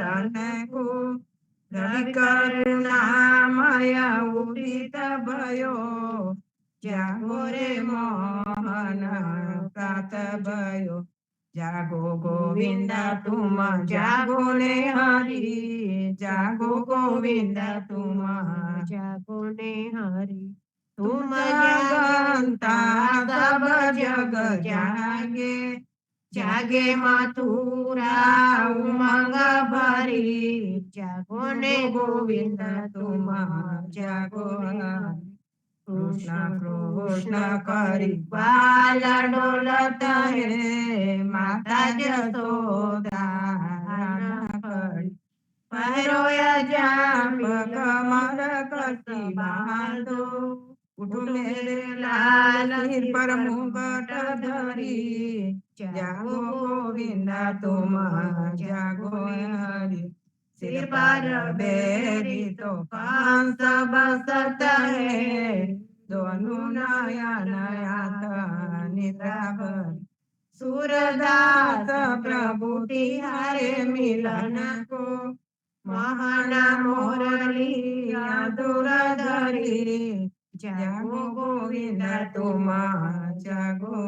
મિલન કો રવિ કરુણામય ઉદિત ભયો જાગો રે મોહન પ્રાત ભયો જાગો ગોવિંદ તુમ જાગો ને હરી જાગો ગોવિંદ તુમ જાગો ને હરી तुम जागंता सब जग जागे जागे मथुरा उमंग भरी જાગો ने गोविंद तुम जागो कृष्ण कृष्ण करी बाल डोलत है माता जसोदा करी पहरोया जाम कमर कसी बांधो उठो मेरे लाल सिर पर मुकुट धरी जागो गोविंद तुम जागो हरि सिर पर बेरी तो कंस बसत है दोनों नया नया निद्रा भर सूरदास प्रभु तिहारे मिलन को महाना मोरली दूर धरी जागो गोविंद तुम जागो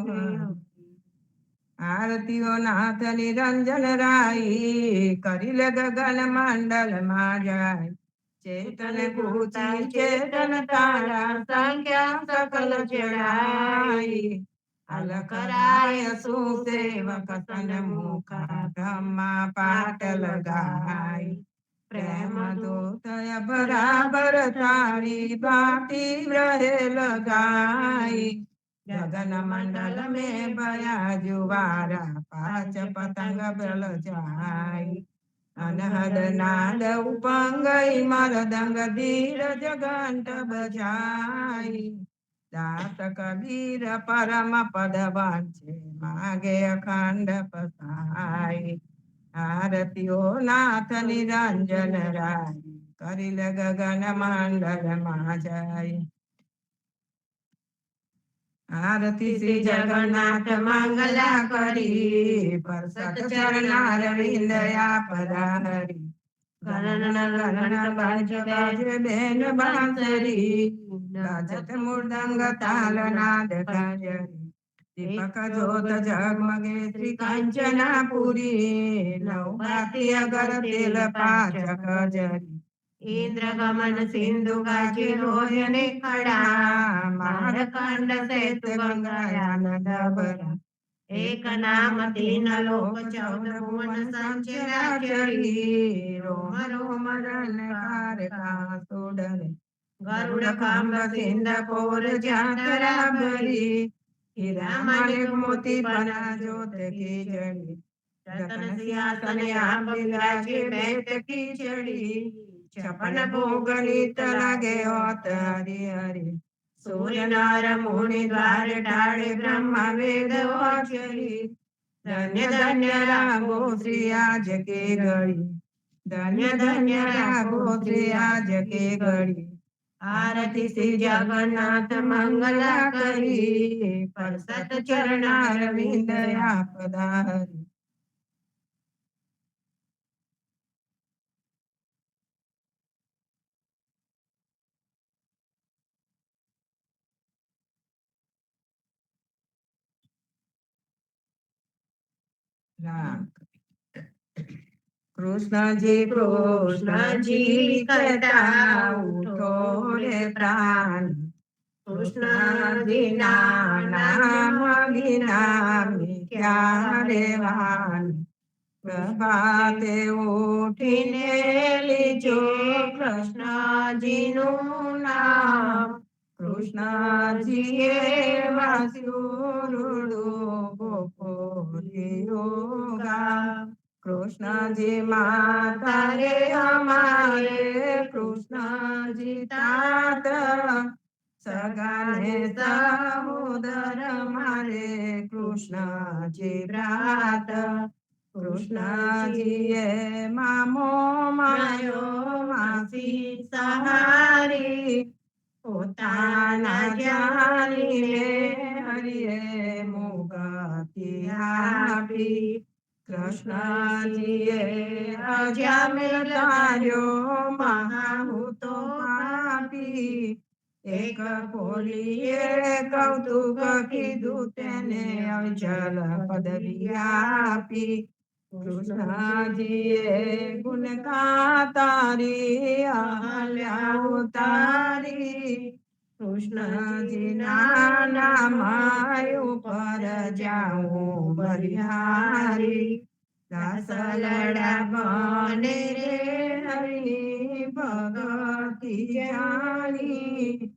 आरतीओ नाथ निरंजन राई करिल गगन मंडल में जाय चेतन गुची चेतन तारा संख्या सकल चढ़ाई अलख राय सुसेवक सन मुखा ब्रह्मा पाट लगाई प्रेम दूतय बराबर थारी बाटी रहे लगाई गगन मंडल में बया जुवारा पांच पतंग बल जाई अनहद नाद उपंगई मरदंग धीरज घंट बजाई दास कबीर परम पद वांछे मागे अखंड पसाई आरतीओ नाथ निरंजन राय करिल गगन मंडल मा जाय आरती श्री जगन्नाथ मंगला करी परसत चरणार विंदया पदाहरी गणन गणन बाज बाजे बेन बांसरी गाजत मृदंग ताल नाद खंजरी दीपक ज्योत जगमगे श्री कंचनापुरी नवभाती अगर तेल पाचक जरी इंद्र गमन सिंधु गाजे रोयने खड़ा मारकंड सेतु गंगायानंद भरा एक नाम तीन लोक चौदह भुवन संचराचरी रोम रोम रणकार कांसो डरे गरुड़ खंभ सिंध पोर जातरा भरी हीरा माणिक मोती बना जोत की जड़ी रतन सिंहासन आप विराजे बैठ की चढ़ी छपन भोग नित लागे होत हरि हरि सूर्य नर मुनि द्वार डाले ब्रह्मा वेद वाचरी धन्य धन्य रागो श्री आज के घड़ी धन्य धन्य रागो श्री आज के घड़ी आरती श्री जगन्नाथ मंगला करी परसत चरणार विंद पधारी राम कृष्ण जी कहता उठो रे प्राण कृष्ण जी नाम बिना क्या रे वान प्रभाते उठीने लीजो कृष्ण जी नु नाम कृष्ण जी वासुरुडु गोपोलियोगा कृष्ण जी माता रे हमारे कृष्ण जी तात सगाने सहोदर मारे कृष्ण जी भ्रात कृष्ण जी मामो मायो मासी सहारी પોતાના જાણીને હરિએ મુગતિ આપી કૃષ્ણજીએ અજામિલ તાર્યો મહાહૂતો પાપી એક બોલીએ કૌતુક કીધું તેને અચલ પદવી આપી કૃષ્ણજીએ ગુણ ગાતારી અહલ્યા ઉતારી કૃષ્ણજીના નામ ઉપર જાઉં બલિહારી દાસ લડા બને રે હરિની ભગતી જાણી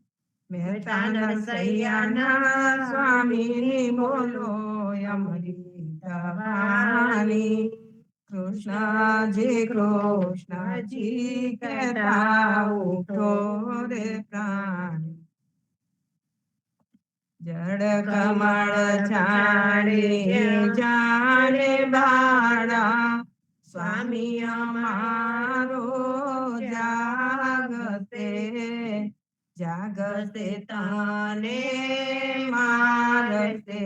મહેતાન સૈયાના સ્વામીની બોલો અમૃત વાણી કૃષ્ણજી કહેતા ઉઠો રે પ્રાણી જડ કમળ જાણે બાળા સ્વામી અમારો જાગતે તને મારતે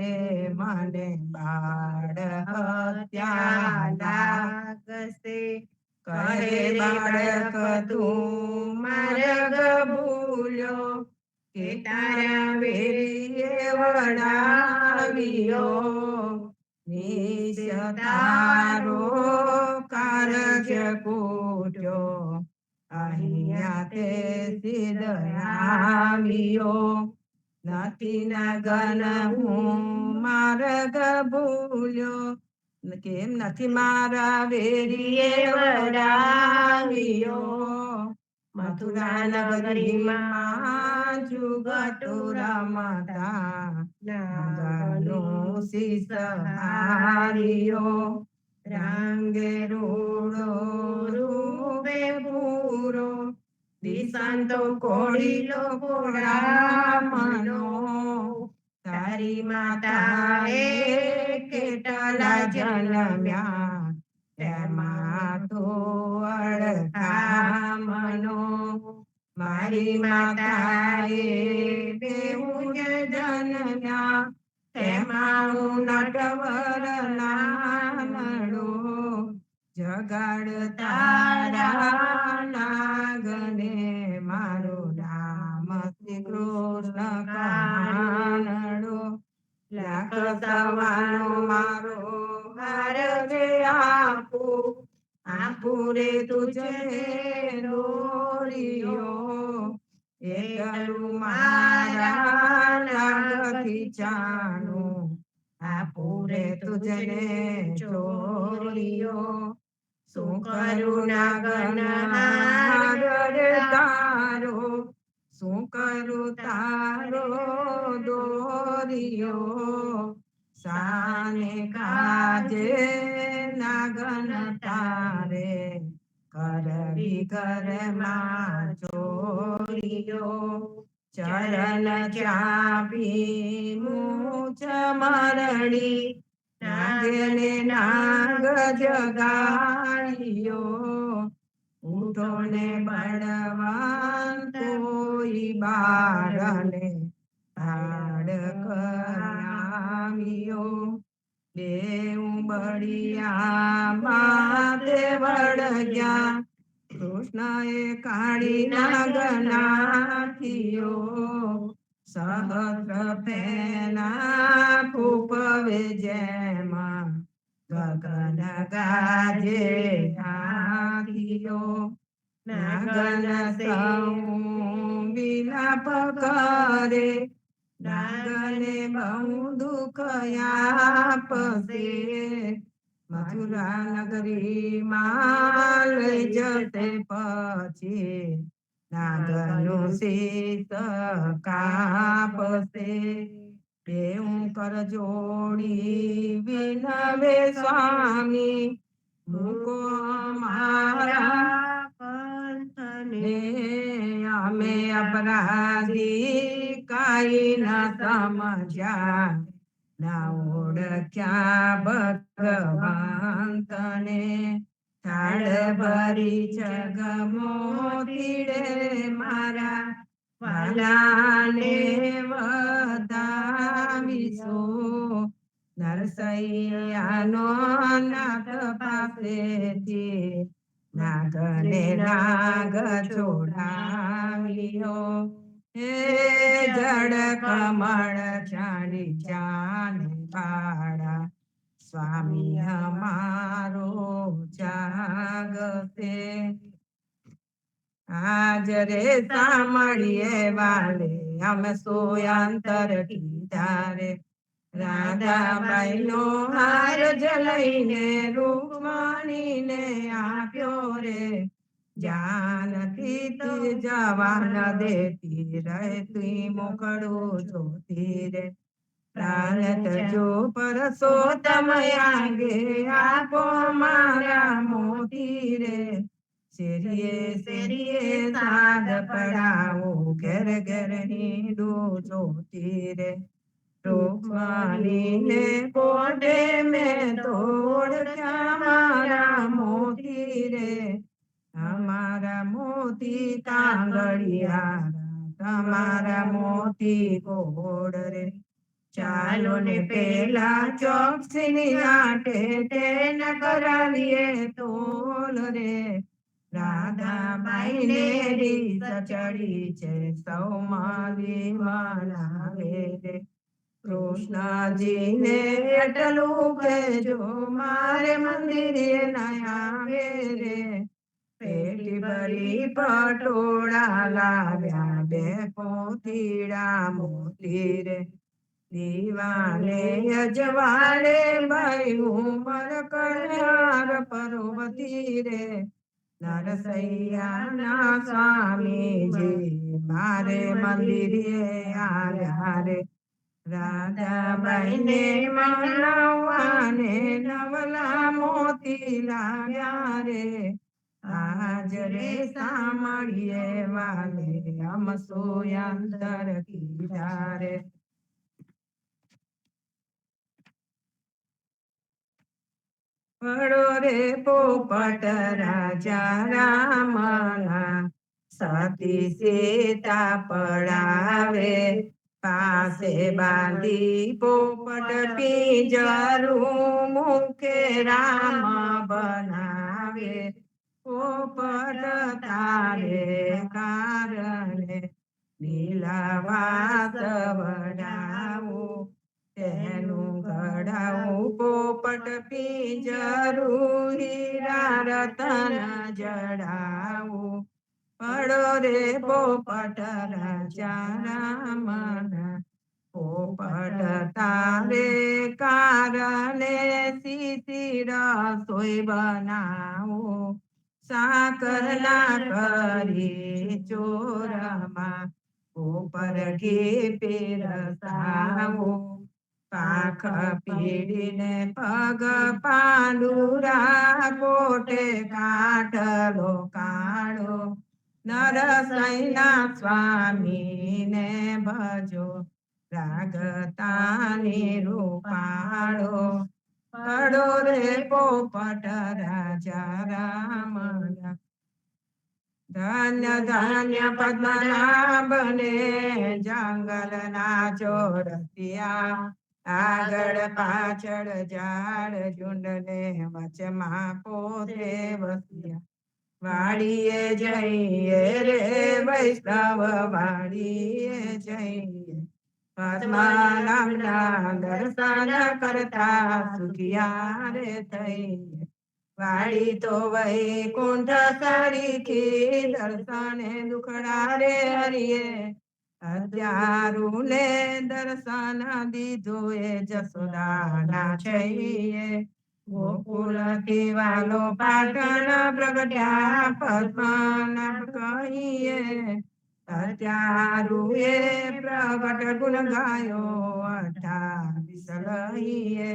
મને બાળ હત્યા લાગશે કહે બાળક તું માર્ગ ભૂલ્યો કે તારા વેરીએ વડાવ્યો નિશ તારો કાર્ય કૂટ્યો અહીંયા તે સિદ્ધ આવ્યો નથી નગન હું માર્ગ ભૂલ્યો કેમ નથી મારા વેરીએ વડાવ્યો મથુરા નગરીમાં જુગટુ રમતા નાગનું શીશ હાર્યો રંગે રૂડો રૂપે પૂરો દિશાંતો કોળીલો કોળામનો તારી માતાએ કેટલા જન્મ્યા તેમાં તો અડખામનો મારી માતાએ બેઉ જન્મ્યા તેમાં હું નટવર નાનડો જગાડ તારા નાગને મારું નામ શ્રી કૃષ્ણ કાનડો લાખ સવાનો મારો હાર જે આપું રે તુજે દોરિયો એકલું મારા નાગથી જાણું આપું રે તુજને ચોરિયો શું કરું નાગન હાર તારો શું કરું તારો દોરિયો સાને કાજે નાગન તારે કરવી ઘરમાં ચોરિયો ચરણ ચાપી મૂછ મરડી નાગને નાગ જગાડ્યો ઉઠો ને બળવાન તોય બારને ભાડ કરાવ્યો દેવ બળિયા માતે વળગ્યા કૃષ્ણએ કાળી નાગ નાખ્યો સહસ્ર ફેના ફૂપવે જેમાં ગગન ગાજે હાથીઓ નાગન સૌ વિલાપ કરે નાગને બહુ દુઃખ આપશે મથુરા નગરીમાં લઈ જશે પછી નાગનું શીશ કાપશે દેવું કર જોડી વિનવે સ્વામી મૂકો મારા પંથને અમે અપરાધી કાઈ ન સમજ્યા ના ઓળખ્યા ભગવાન તને થાળ ભરી જગમો તીડે મારા વાલાને વધાવીશો નરસૈયાનો નાથ પાસેથી નાગને નાગ છોડાવ્યો. હે જડ કમળ ચાલી જાને પાડા સ્વામી અમારો જાગતે. હાજરે સાંભળીએ વાલે અમે સોયાંતર કીધા રે. રાધાબાઈ નો હાર જલઈને રૂકમણીને આપ્યો રે. જાનકી તી જવા ન દેતી રહેતી મોકળું જોતી રે. પ્રાણ તજો પરસોત્તમ આગે આપો મારા મોતી રે. શેરીએ શેરીએ સાદ પડાવો ઘેર ઘેર હીડું જોતી રે. રૂકમણીને કોટે મેં તોડ્યા મારા મોતી રે. અમારા મોતી કાંગળિયા તમારા મોતી ગોળ રે. ચાલો ને પેલા ચોકસીની આટે તેને કરાવીએ તોલ રે. રાધાબાઈ ને રીસ ચડી છે સૌ માલી મનાવે રે. કૃષ્ણજીને એટલું કહેજો મારે મંદિરે ના આવે રે. પેટી ભરી પટોળા લાવ્યા બે પોતીડા મોતી રે. દીવાને અજવાળે ભાઈ ઉમર કન્યાર પર્વતી રે. નરસૈયાના સ્વામીજી મારે મંદિરે આવ્યા રે. રાધાબાઈને મનાવવાને નવલા મોતી લાવ્યા રે. હાજરે સાંભળીએ વાલે અમ સોયાંતર કીધા રે. પડો રે પોપટ રાજા રામના સતી સીતા પડાવે. પાસે બાંધી પોપટ પિંજરું મુખે રામ બનાવે. પોપટ તારે કારણે લીલાવાસ વડાવું. તેનું ઘડાવું પોપટ પિંજરું હીરા રતન જડાવું. પડો રે પોપટ રાજા રામના પોપટ તારે કારણે સીધી રસોઈ બનાવું. સાકર ના કરી ચોરમાં ઉપર ઘી પીરસાવું. પાખ પીડીને પગ પાંડુરા કોટે કાઢલો કાઢો. નરસૈના સ્વામીને ભજો રાગતાની રૂપાળો. પડો રે પોપટ રાજા રામના ધન્ય ધન્ય પદ્મનાભને જંગલના ચોરસિયા. આગળ પાછળ ઝાડ ઝુંડને વચમાં પોતે વસ્યા. વાડીએ જઈએ રે વૈષ્ણવ વાડીએ જઈએ. પદ્મનાભના દર્શન કરતા સુખિયા રે થઈએ. વાડી તો વૈકુંઠ સરીખી દર્શને દુખડા રે હરિએ. હત્યારું ને દર્શન દીધું એ જસોદાના છઈએ. ગોકુળ થી વાલો પાટણ પ્રગટ્યા પદ્મનાભ કહીએ. હત્યારું એ પ્રગટ ગુણ ગાયો 28 લઈએ.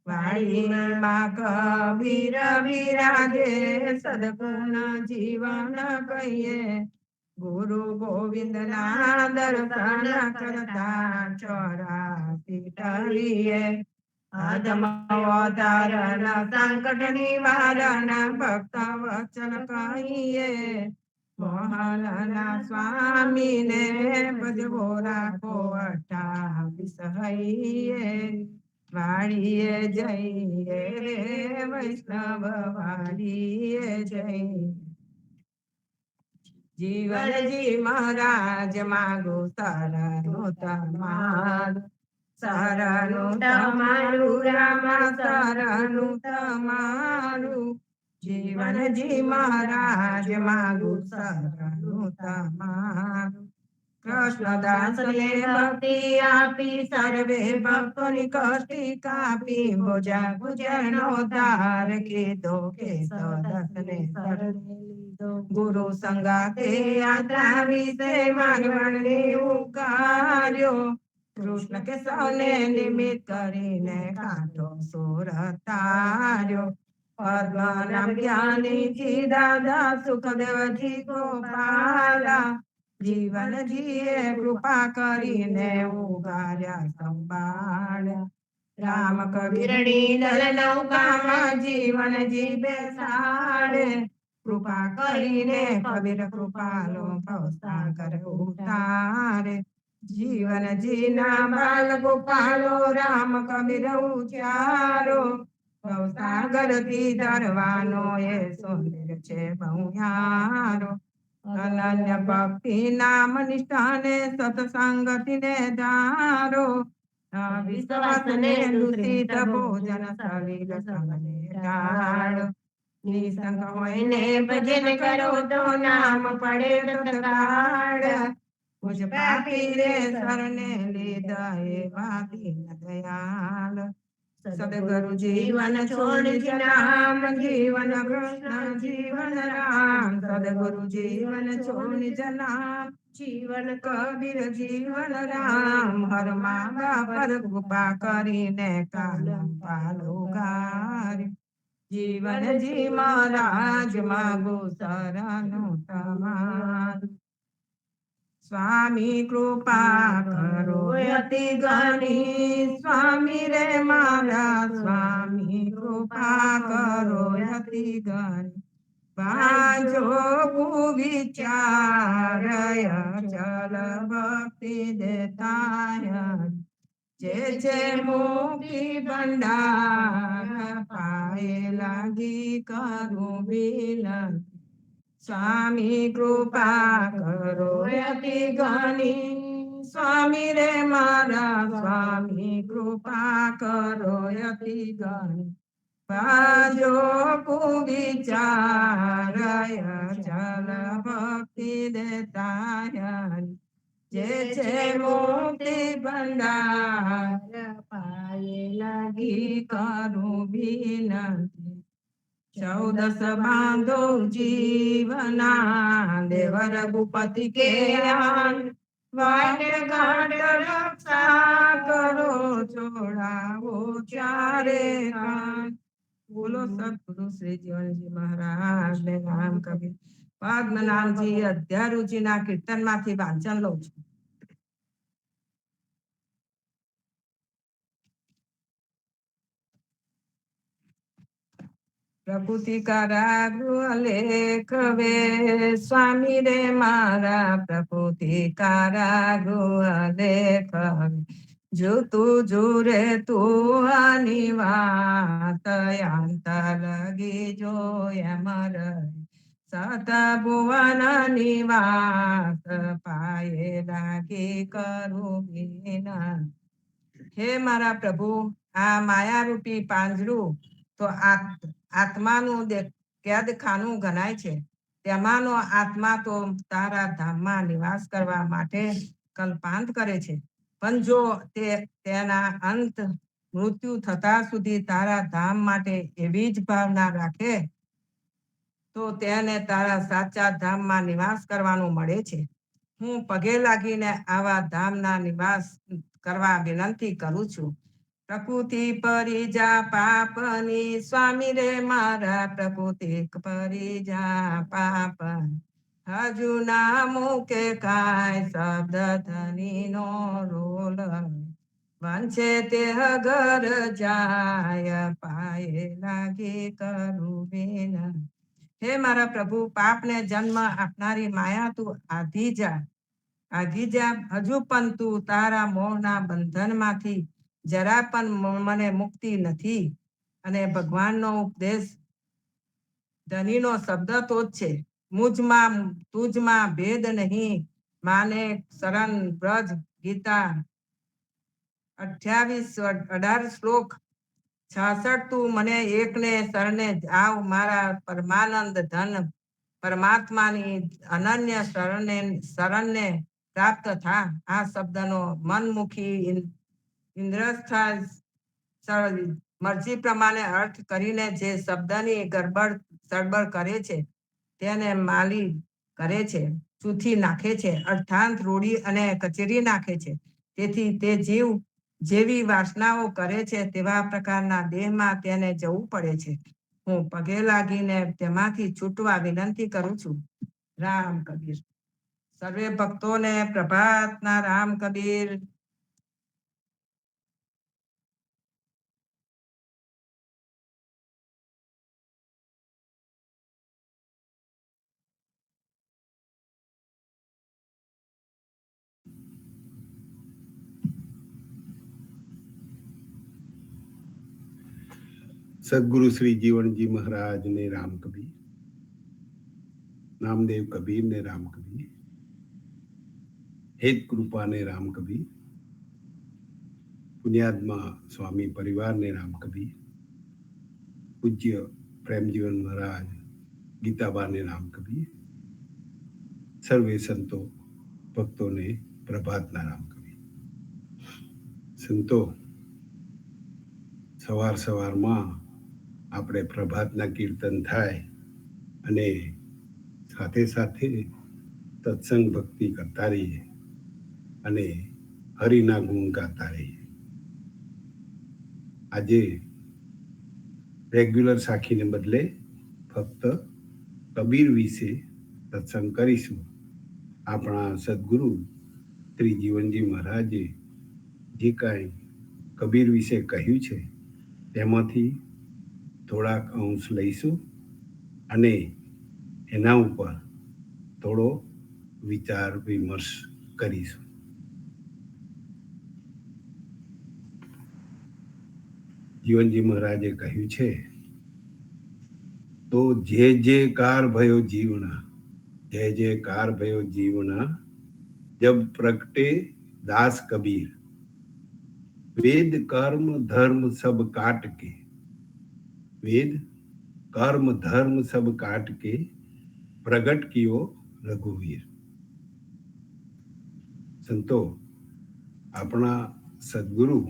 વાડીમાં કબીર બિરાજે સદગુણ જીવન કહીએ. ગુરુ ગોવિંદ ના દર્શન કરતા 84 ટળીએ. અધમ અવતારણ સંકટ નિવારણ ભક્ત વચન કહીએ. મોહનના સ્વામીને ભજવો રાખો 28 હૈયે. વાડીએ જઈએ રે વૈષ્ણવ વાડીએ જઈએ જીવનજી મહારાજ માગો શરણું તમારું શરણું તમારું રામા શરણું તમારું જીવનજી મહારાજ માગો શરણું તમારું કૃષ્ણદાસ ને ભક્તિ આપી સર્વે ભક્તોની કષ્ટી કાપી ભોજા ગુજરનો ધાર કીધો કે સદસને શરણે લીધો ગુરુ સંગાતે યાત્રા વિશે માંગવણને ઉકાર્યો કૃષ્ણ કે સૌને નિમિત્ત કરીને કાંઠો સુર તાર્યો પદ્મનાભ જ્ઞાનીજી દાદા સુખદેવજી ગોપાલા જીવનજીએ કૃપા કરીને ઉગાર્યા સંભાળ્યા રામ કબીરણી દલ નૌકામાં જીવનજી બેસાડે કૃપા કરીને કબીર કૃપાલો ભવસાગર ઉતારે જીવનજીના બાલ ગોપાલો રામ કબીર ઉચારો ભવસાગર થી ધરવાનો એ સુંદર છે બહુયારો અનન્ય ભક્તિ નામ નિષ્ઠાને સત્સંગતિ ને ધારો વિશ્વાસ ને દૂષિત ભોજન સવિલ સંગને ટાળો નિસંગ હોઈને ભજન કરો તો નામ પડે તત્કાળ મુજ પાપી રે શરણે લીધા એવા દીન દયાળ સદગુરુ જીવન છોડી નામ જીવન કૃષ્ણ જીવન રામ સદગુરુ જીવન છોડી નામ જીવન કબીર જીવન રામ હર મા બાપર કૃપા કરીને કાલમ પાલો ગારી જીવનજી મહારાજ માગો શરણું તમારું સ્વામી કૃપા કરો અતિ ઘણી સ્વામી રે મારા સ્વામી કૃપા કરો અતિ ઘણી વાંજો વિચાર ચલ ભક્તિ દેતાય જે મુક્તિ ભંડાર પાયે લાગી કરું વિનંતી સ્વામી કૃપા કરો અતિ ઘણી સ્વામી રે મારા સ્વામી કૃપા કરો અતિ ઘણી બાજો કુવિચાર ચલ ભક્તિ દેતાય જે છે મુક્તિ ભંડાર પાયે લાગી કરું વિનંતી 14 બાંધો જીવના દેવ રઘુપતિ કે વાટ ઘાટ રક્ષા કરો છોડાવો ચારે કાન બોલો સદગુરુ શ્રી જીવનજી મહારાજ ને નામ કબીર પદ્મનાભજી અધ્યારુચિ ના કીર્તન માંથી વાંચન લઉં છું પ્રકૃતિ કારા લેખ વે સ્વામી રે મારા પ્રકૃતિ કારા લેખ જો તું જુરે તું આની વાત અંત લગી જોય મર સત ભુવન નિવાસ પાયે લાગી કરું વિના હે મારા પ્રભુ આ માયારૂપી પાંજરું તો આત્માનું કેદખાનું ગણાય છે તેમાંનો આત્મા તો તારા ધામમાં નિવાસ કરવા માટે કલ્પાંત કરે છે પણ જો તેના અંત મૃત્યુ થતા સુધી તારા ધામ માટે એવી જ ભાવના રાખે તો તેને તારા સાચા ધામમાં નિવાસ કરવાનું મળે છે હું પગે લાગીને આવા ધામના નિવાસ કરવા વિનંતી કરું છું પ્રકૃતિ પરિજા પાપની સ્વામી રે મારા પ્રકૃતિ પરિજા પાપ હજુ ના મૂકે કાય શબ્દ ધની નો રોલ વંશે તે ઘર જાય પાયે લાગી કરું બેન હે મારા પ્રભુ પાપને જન્મ આપનારી માયા તું આધી જા હજુ પણ તું તારા મોહના બંધનમાંથી જરા પણ મને મુક્તિ નથી. અને ભગવાનનો ઉપદેશ ધનીનો શબ્દ તો જ છે, મુજમાં તુજમાં ભેદ નહીં, માને શરણ બ્રજ. ગીતા 28-18 શ્લોક 66. તું મને એકને શરણે આવ, મારા પરમાનંદ ધન પરમાત્માની અનન્ય શરણને પ્રાપ્ત થા. આ શબ્દનો મનમુખી ઇન્દ્રસ્થ મરજી પ્રમાણે અર્થ કરીને જે શબ્દની ગરબડ સડબડ કરે છે તેને માલી કરે છે, ચૂથી નાખે છે, અર્થાંત રોડી અને કચેરી નાખે છે. તેથી તે જીવ જેવી વાસનાઓ કરે છે તેવા પ્રકારના દેહમાં તેને જવું પડે છે. હું પગે લાગીને તેમાંથી છૂટવા વિનંતી કરું છું. રામ કબીર. સર્વે ભક્તોને પ્રભાતના રામ કબીર. સદગુરુ શ્રી જીવનજી મહારાજ ને રામ કબીર, નામદેવ કબીર ને રામ કબીર, હેત કૃપા ને રામ કબીર, પુણ્યાત્મા સ્વામી પરિવાર ને રામ કબીર, પૂજ્ય પ્રેમજીવન મહારાજ ગીતાબા ને રામ કબીર, સર્વે સંતો ભક્તોને પ્રભાતના રામ કબીર. સંતો, સવારમાં આપણે પ્રભાતના કીર્તન થાય અને સાથે સાથે સત્સંગ ભક્તિ કરતા રહીએ અને હરિના ગુણ ગાતા રહીએ. આજે રેગ્યુલર સાખીને બદલે ફક્ત કબીર વિશે સત્સંગ કરીશું. આપણા સદગુરુ શ્રી જીવનજી મહારાજે જે કાંઈ કબીર વિશે કહ્યું છે તેમાંથી થોડાક અંશ લઈશું અને એના ઉપર થોડો વિચાર વિમર્શ કરીશું. જીવનજી મહારાજે કહ્યું છે, તો જે કાર ભયો જીવના, જે કાર ભયો જીવના, જબ પ્રગटे दास कबीर, वेद कर्म धर्म सब काट के, वेद कर्म धर्म सब काट के प्रगट कियो रघुवीर. संतो, આપણા સદગુરુ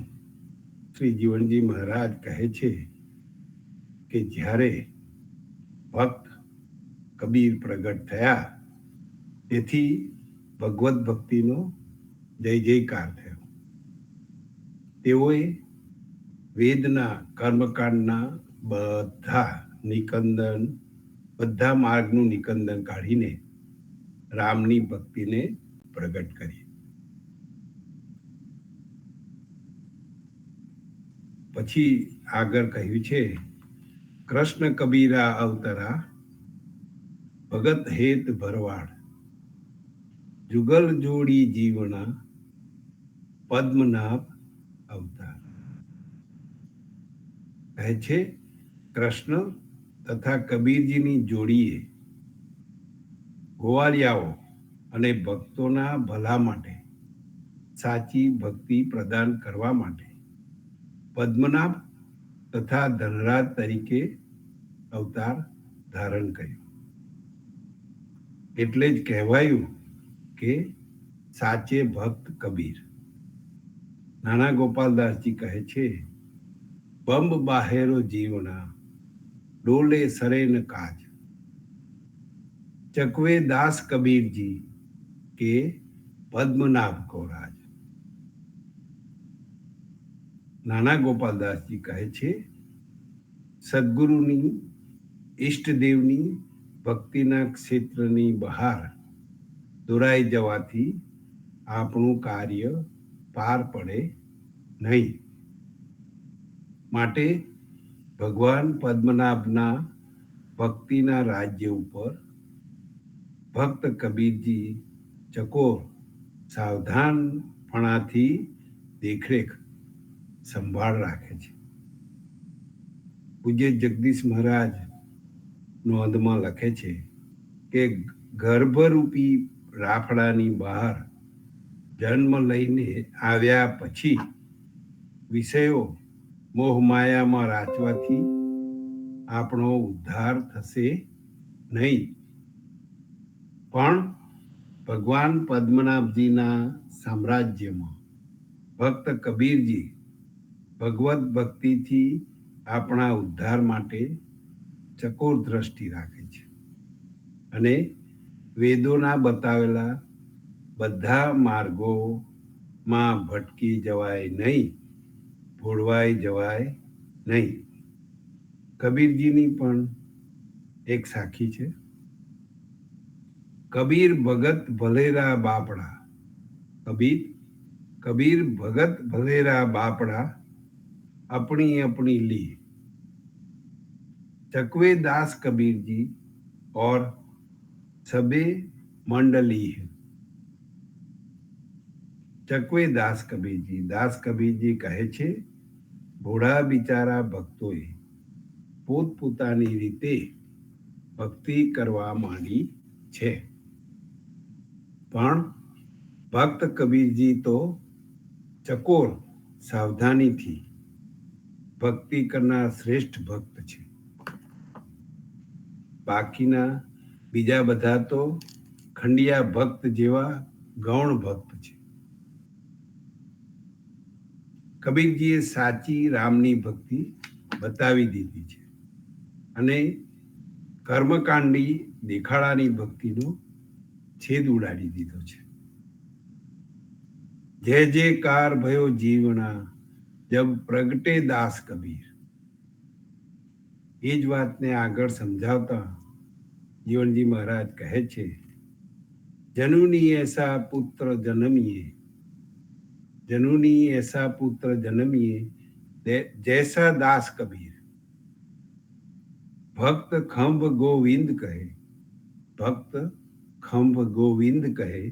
શ્રી જીવનજી મહારાજ કહે છે કે જ્યારે ભક્ત કબીર પ્રગટ થયા તેથી ભગવત ભક્તિનો જય જયકાર થયો. તેઓએ વેદના કર્મકાંડના બધા માર્ગનું નિકંદન કાઢીને રામની ભક્તિને પ્રગટ કરી. પછી આગળ કહ્યું છે, કૃષ્ણ કબીરા અવતરા, ભગત હેત ભરવાડ, જુગલ જોડી જીવના, પદ્મનાભ અવતાર. કહે છે, કૃષ્ણ તથા કબીરજીની જોડીએ ગોવાળિયાઓ અને ભક્તોના ભલા માટે સાચી ભક્તિ પ્રદાન કરવા માટે પદ્મનાભ તથા ધનરાજ તરીકે અવતાર ધારણ કર્યું. એટલે જ કહેવાયું કે સાચે ભક્ત કબીર. નાના ગોપાલદાસજી કહે છે, બંબ બાહેરો જીવના, ડોલે સરેન કાજ, ચકવે દાસ કબીરજી કે પદ્મનાભ કો રાજ. નાના ગોપાલદાસજી કહે છે, સદગુરુની ઈષ્ટદેવની ભક્તિના ક્ષેત્રની બહાર દોરાઈ જવાથી આપણું કાર્ય પાર પડે નહીં. માટે ભગવાન પદ્મનાભના ભક્તિના રાજ્ય ઉપર ભક્ત કબીરજી ચકોર સાવધાનપણાથી દેખરેખ સંભાળ રાખે છે. પૂજ્ય જગદીશ મહારાજ નોંધમાં લખે છે કે ગર્ભરૂપી રાફડાની બહાર જન્મ લઈને આવ્યા પછી વિષયો મોહમાયામાં રાચવાથી આપણો ઉદ્ધાર થશે નહીં, પણ ભગવાન પદ્મનાભજીના સામ્રાજ્યમાં ભક્ત કબીરજી ભગવત ભક્તિથી આપણા ઉદ્ધાર માટે ચકોર દ્રષ્ટિ રાખે છે અને વેદોના બતાવેલા બધા માર્ગોમાં ભટકી જવાય નહીં, ભોળવાઈ જવાય નહીં. કબીરજીની પણ એક સાખી છે. કબીર ભગત ભલેરા બાપડા, કબીર ભગત ભલેરા બાપડા, अपनी अपनी ली. चकवे दास कबीर जी और सबे मंडली है. ચકવે દાસ કબીરજી કહે છે, ભોળા બિચારા ભક્તોએ પોતપોતાની રીતે ભક્તિ કરવા માંડી છે, પણ ભક્ત કબીરજી તો ચકોર સાવધાનીથી ભક્તિ કરનાર શ્રેષ્ઠ ભક્ત છે. બાકીના બીજા બધા તો ખંડિયા ભક્ત જેવા ગૌણ ભક્ત છે. કબીરજીએ સાચી રામની ભક્તિ બતાવી દીધી છે અને કર્મકાંડી દેખાડાની ભક્તિનો છેદ ઉડાડી દીધો છે. જય જયકાર ભયો જીવના જબ પ્રગટે દાસ કબીર. એ જ વાતને આગળ સમજાવતા જીવનજી મહારાજ કહે છે, જનુની એસા પુત્ર જનમીએ જૈસા દાસ કબીર. ભક્ત ખંભ ગોવિંદ કહે,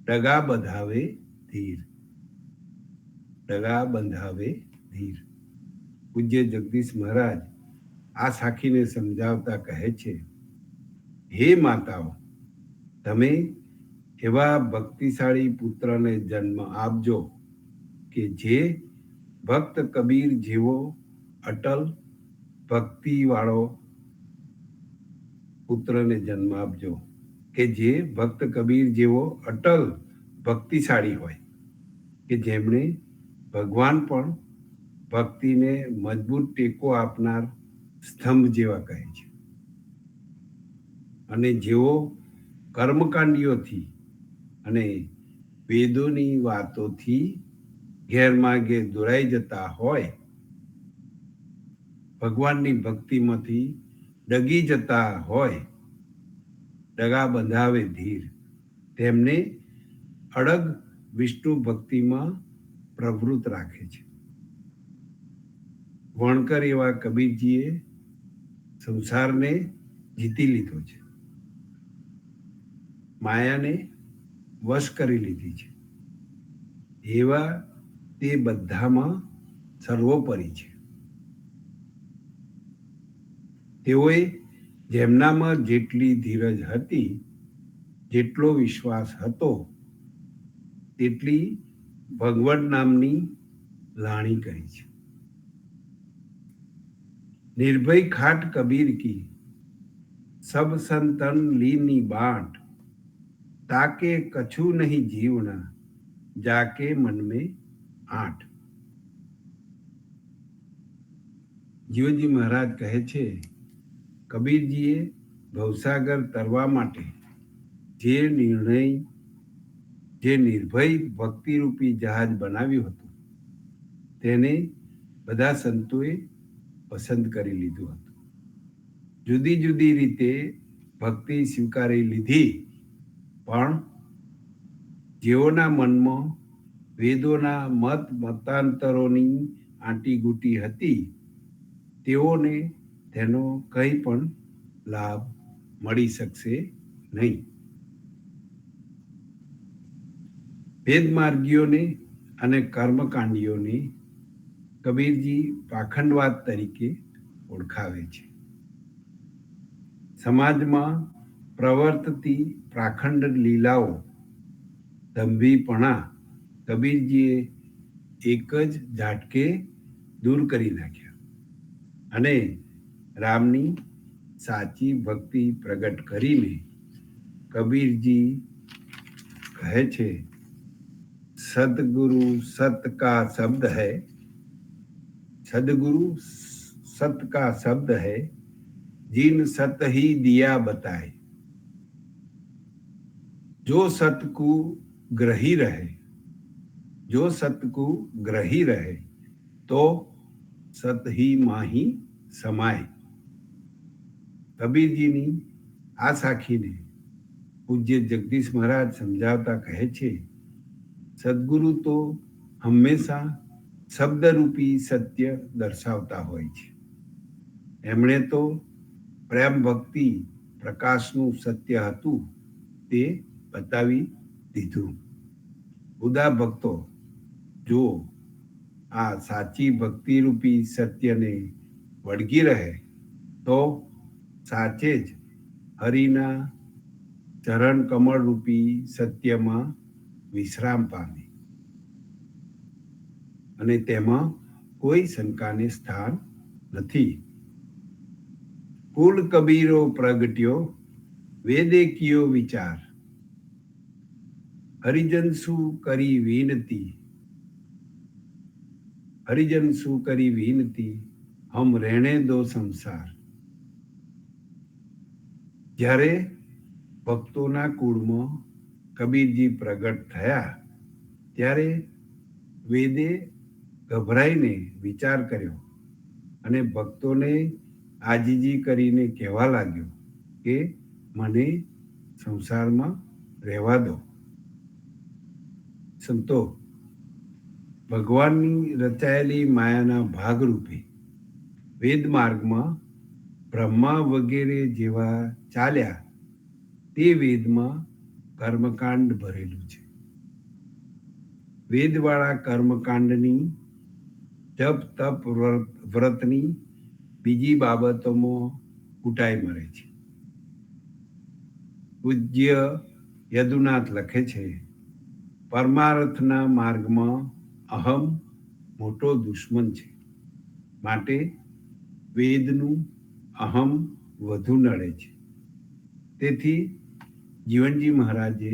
ડગા બંધાવે ધીર. પૂજ્ય જગદીશ મહારાજ આ સાખીને સમજાવતા કહે છે, હે માતાઓ, તમે એવા ભક્તિશાળી પુત્રને જન્મ આપજો કે જે ભક્ત કબીર જેવો અટલ ભક્તિવાળો પુત્રને જન્મ આપજો કે જે ભક્ત કબીર જેવો અટલ ભક્તિશાળી હોય, કે જેમણે ભગવાન પણ ભક્તિને મજબૂત ટેકો આપનાર સ્તંભ જેવા કહે છે, અને જેઓ કર્મકાંડીઓથી અને વેદોની વાતોથી ગેરમાર્ગે દોરાઈ જતા હોય, ભગવાનની ભક્તિમાંથી ડગી જતા હોય, ડગા બંધાવે ધીર, તેમને અડગ વિષ્ણુ ભક્તિમાં પ્રવૃત્ત રાખે છે. વણકર એવા કબીરજીએ સંસારને જીતી લીધો છે, માયાને વશ કરી લીધી છે. એવા તે બધામાં સર્વોપરી છે. તેઓએ જેમનામાં જેટલી ધીરજ હતી, જેટલો વિશ્વાસ હતો, તેટલી ભગવદ નામની લાણી કરી છે. નિર્ભય ખાટ કબીર કી સબ સંતન લીની બાંટ, તાકે કછુ નહીં જીવના જાકે મન में આંટ. જીવનજી મહારાજ કહે છે, કબીરજીએ ભવસાગર તરવા માટે જે નિર્ભય ભક્તિરૂપી જહાજ બનાવ્યું હતું, તેને બધા સંતોએ પસંદ કરી લીધું હતું. જુદી જુદી રીતે ભક્તિ સ્વીકારી લીધી, પણ જેઓના મનમાં વેદોના મતાંતરોની આંટીઘૂંટી હતી, તેઓને તેનો કંઈ પણ લાભ મળી શકશે નહીં. વેદમાર્ગીઓને અને કર્મકાંડીઓને કબીરજી પાખંડવાદ તરીકે ઓળખાવે છે. સમાજમાં પ્રવર્તતી પાખંડ લીલાઓ, દંભીપણા કબીરજીએ એક જ ઝાટકે દૂર કરી નાખ્યા અને રામની સાચી ભક્તિ પ્રગટ કરીને કબીરજી કહે છે, સદગુરુ સત કા શબ્દ હૈ, સદગુરુ सत का शब्द है, जिन सत ही दिया बताए. जो सत को ग्रही रहे, जो सत को ग्रही रहे, तो सत ही माही समाय. કબીરજીની આ સાખીને પૂજ્ય જગદીશ મહારાજ સમજાવતા કહે છે, સદગુરુ તો હંમેશા શબ્દરૂપી સત્ય દર્શાવતા હોય છે. એમણે તો પ્રેમ ભક્તિ પ્રકાશનું સત્ય હતું તે બતાવી દીધું. ઉદા ભક્તો જો આ સાચી ભક્તિરૂપી સત્યને વળગી રહે તો સાચે જ હરિના ચરણ કમળ રૂપી સત્યમાં વિશ્રામ પામે અને તેમાં કોઈ શંકાને સ્થાન નથી. કુલ કબીરો પ્રગટ્યો, વેદે કિયો વિચાર, હરિજન શું કરી વિનતી, હરિજન શું કરી વિનતી, હમ રહેણે દો સંસાર. જ્યારે ભક્તોના કુળમાં કબીરજી પ્રગટ થયા ત્યારે વેદે ગભરાઈને વિચાર કર્યો અને ભક્તોને આજીજી કરીને કહેવા લાગ્યો કે મને સંસારમાં રહેવા દો. સંતો, ભગવાનની રચાયેલી માયાના ભાગરૂપે વેદ માર્ગમાં બ્રહ્મા વગેરે જેવા ચાલ્યા તે વેદમાં કર્મકાંડ ભરેલું છે. વેદવાળા કર્મકાંડની જપ તપ વ્રતની બીજી બાબતોમાં કૂટાઈ મરે છે. પૂજ્ય યદુનાથ લખે છે, પરમાર્થના માર્ગમાં અહમ મોટો દુશ્મન છે, માટે વેદનું અહમ વધુ નડે છે. તેથી જીવનજી મહારાજે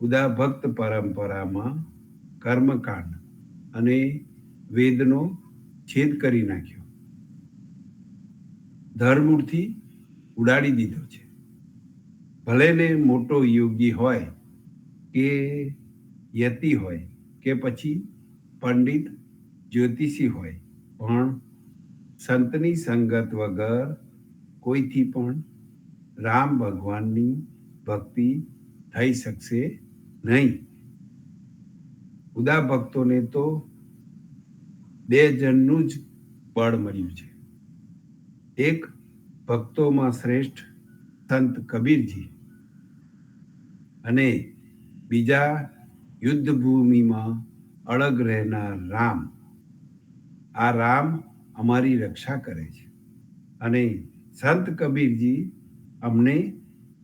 ઉદા ભક્ત પરંપરામાં કર્મકાંડ અને વેદનો છેદ કરી નાખ્યો, ધર્મૂળથી ઉડાડી દીધો છે. ભલે ને મોટો યોગી હોય કે યતિ હોય કે પછી પંડિત જ્યોતિષી હોય, પણ સંતની સંગત વગર કોઈથી પણ રામ ભગવાનની ભક્તિ થઈ શકશે નહીં. ઉદા ભક્તોને તો બે જણનું જ બળ મળ્યું છે. એક ભક્તોમાં શ્રેષ્ઠ સંત કબીરજી અને બીજા યુદ્ધ ભૂમિમાં અળગ રહેનાર રામ. આ રામ અમારી રક્ષા કરે છે અને સંત કબીરજી અમને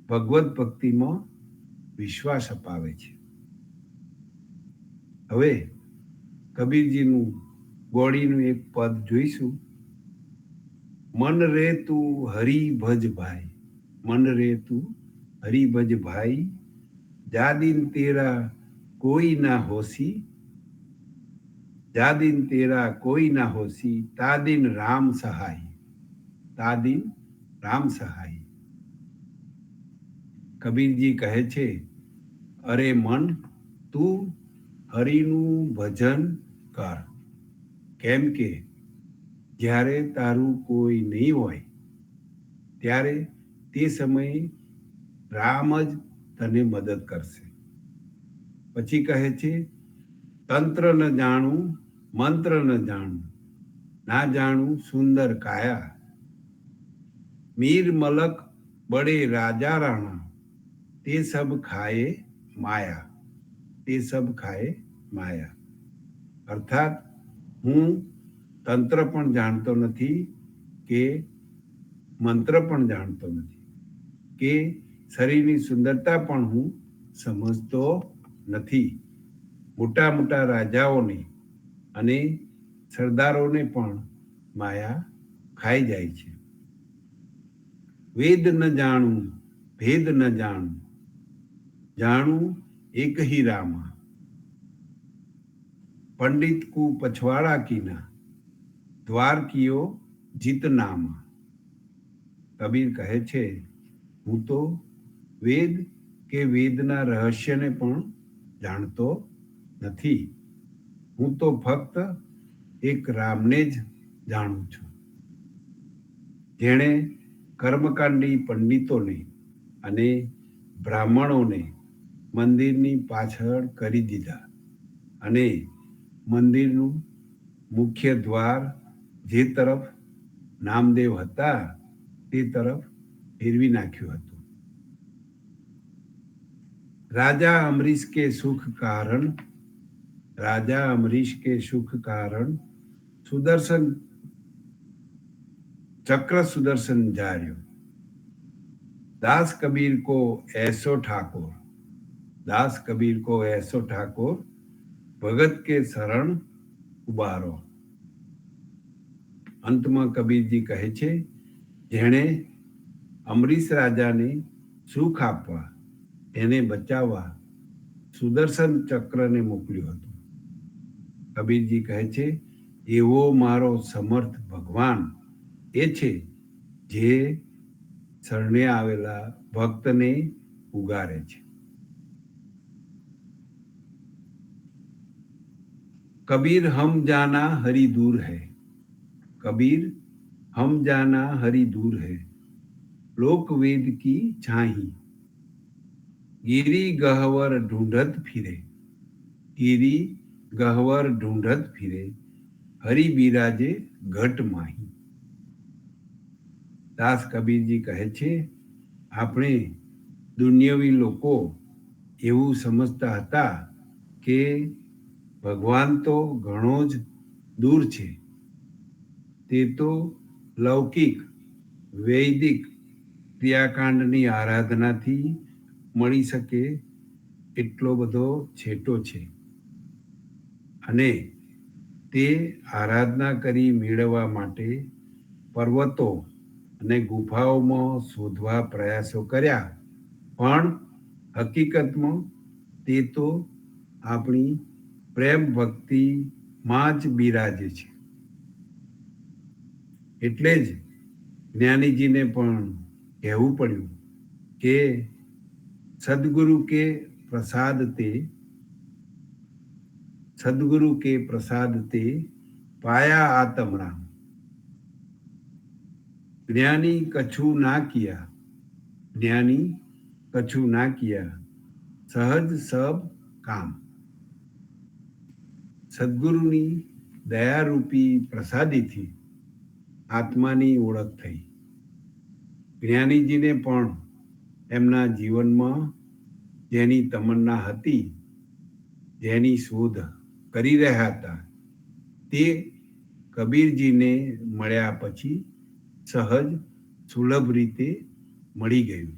ભગવત ભક્તિમાં વિશ્વાસ અપાવે છે. હવે કબીરજીનું ગોળીનું એક પદ જોઈશું. મન રે તું હરિ ભજ ભાઈ, મન રે તું હરિ ભજ ભાઈ, જા દિન તેરા કોઈ ના હોસી, જા દિન તેરા કોઈ ના હોસી, તા દિન રામ સહાય, તા દિન રામ સહાય. કબીરજી કહે છે, અરે મન, તું હરિનું ભજન કર, કેમ કે જ્યારે તારું કોઈ નહીં હોય ત્યારે તે સમયે રામ જ તને મદદ કરશે. પછી કહે છે, તંત્ર ન જાણું મંત્ર ન જાણું, ના જાણું સુંદર કાયા, મીર મલક બડે રાજા રાણા, તે સબ ખાએ માયા, તે સબ ખાએ માયા. અર્થાત હું તંત્ર પણ જાણતો નથી કે મંત્ર પણ જાણતો નથી કે શરીરની સુંદરતા પણ હું સમજતો નથી. મોટા મોટા રાજાઓને અને સરદારોને પણ માયા ખાઈ જાય છે. વેદ ન જાણું ભેદ ન જાણું, જાણું એક ही रामा। पंडित को पछवाड़ा कीना, द्वार कियो જીતનામા। કબીર કહે છે, હું તો વેદ કે વેદના રહસ્યને પણ જાણતો નથી, હું તો ફક્ત એક રામને જ જાણું છું, જેણે કર્મકાંડી પંડિતોને અને બ્રાહ્મણોને મંદિરની પાછળ કરી દીધા અને મંદિરનું મુખ્ય દ્વાર જે તરફ નામદેવ હતા તે તરફ ફેરવી નાખ્યું હતું। राजा अम्बरीश के सुख कारण, राजा अम्बरीश के सुख कारण सुदर्शन चक्र सुदर्शन जार्यो। दास कबीर को ऐसो ठाकुर, दास कबीर को ऐसो ठाकुर, भगत के शरण उबारो। અંતમાં કબીરજી કહે છે, જેણે અમરીશ રાજાને સુખ આપવા, તેને બચાવવા સુદર્શન ચક્રને મોકલ્યું હતું। કબીરજી કહે છે, એવો મારો સમર્થ ભગવાન એ છે જે શરણે આવેલા ભક્તને ઉગારે છે। कबीर हम जाना हरि दूर है, कबीर हम जाना हरि दूर है, लोक वेद की छाही, गिरी गहवर ढूंढत फिरे, गिरी गहवर ढूंढत फिरे, हरि बिराजे घट माही। દાસ કબીરજી કહે છે, આપણે દુનિયાવી લોકો એવું સમજતા હતા કે ભગવાન તો ઘણો જ દૂર છે, તે તો લૌકિક વૈદિક ક્રિયાકાંડની આરાધનાથી મળી શકે એટલો બધો છેટો છે અને તે આરાધના કરી મેળવવા માટે પર્વતો અને ગુફાઓમાં શોધવા પ્રયાસો કર્યા, પણ હકીકતમાં તે તો આપણી પ્રેમ ભક્તિમાં જ બિરાજે છે। એટલે જ જ્ઞાનીજીને પણ કહેવું પડ્યું કે સદગુરુ કે પ્રસાદ તે, સદગુરુ કે પ્રસાદ તે પાયા આત્મ રામ। ज्ञानी कछु ना किया, ज्ञानी कछु ना किया, सहज सब काम। સદગુરુની દયારૂપી પ્રસાદીથી આત્માની ઓળખ થઈ। જ્ઞાનીજીને પણ એમના જીવનમાં જેની તમન્ના હતી, જેની શોધ કરી રહ્યા હતા, તે કબીરજીને મળ્યા પછી સહજ સુલભ રીતે મળી ગયું।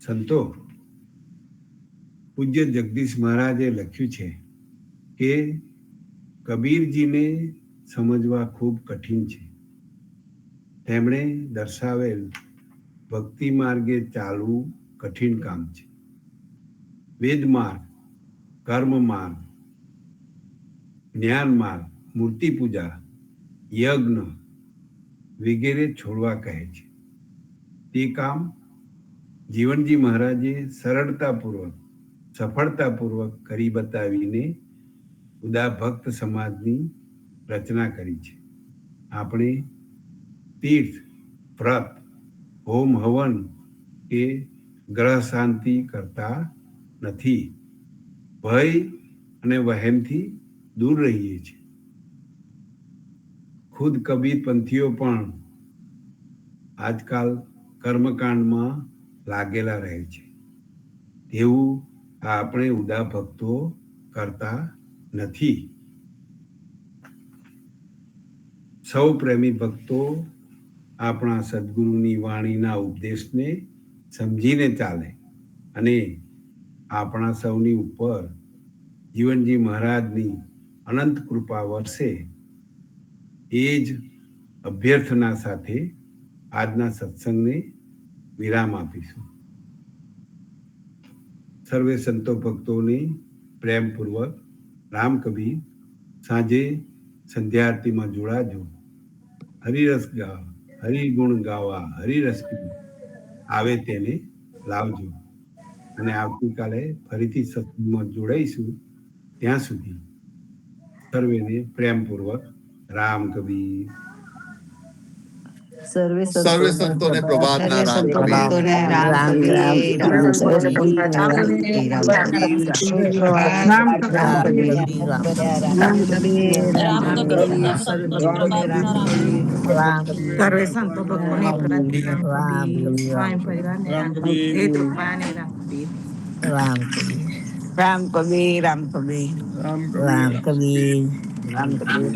સંતો, પૂજ્ય જગદીશ મહારાજે લખ્યું છે કે કબીરજીને સમજવા ખૂબ કઠિન છે। તેમણે દર્શાવેલ ભક્તિ માર્ગે ચાલવું કઠિન કામ છે। વેદ માર્ગ, કર્મ માર્ગ, જ્ઞાન માર્ગ, મૂર્તિ પૂજા, યજ્ઞ વગેરે છોડવા કહે છે। તે કામ જીવનજી મહારાજે સરળતાપૂર્વક, સફળતાપૂર્વક કરી બતાવીને ઉદાર ભક્ત સમાજની રચના કરી છે। આપણે તીર્થ, વ્રત, હોમ હવન કે ગ્રહ શાંતિ કરતા નથી, ભય અને વહેમથી દૂર રહીએ છીએ। ખુદ કબીરપંથીઓ પણ આજકાલ કર્મકાંડમાં લાગેલા રહે છે, તેવું આપણે ઉદાર ભક્તો કરતા નથી। સૌ પ્રેમી ભક્તો આપણા સદગુરુની વાણીના ઉપદેશને સમજીને ચાલે અને આપણા સૌની ઉપર જીવનજી મહારાજની અનંત કૃપા વરસે એ જ અભ્યર્થના સાથે આજના સત્સંગને વિરામ આપીશું. સર્વે સંતો ભક્તોને પ્રેમપૂર્વક રામ કબીર. સાંજે સંધ્યા આરતીમાં જોડાજો. હરિરસ ગાવા, હરિગુણ ગાવા, હરિરસ પીવા, આવે તેને લાવજો. અને આવતીકાલે ફરીથી સત્સંગમાં જોડાઈશું. ત્યાં સુધી સર્વેને પ્રેમપૂર્વક રામ કબીર. સર્વે સર્વે સંતોને પ્રભાતના રામ કબીર. ભક્તોને રામ રામ કબીર, રામ રામ રામ કબીર, રામ રામ કબીર, સર્વે ભક્તોને રામ કબીર, સર્વે સંતો ભક્તોને રામ કબીર, સ્વામી પરિવારને રામ કબીર, હે કૃપાને રામ કબીર, રામ કબીર, રામ કબીર, રામ કબીર, રામ કબીર, રામ કબીર,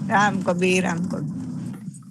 રામ કબીર, રામ કબીર.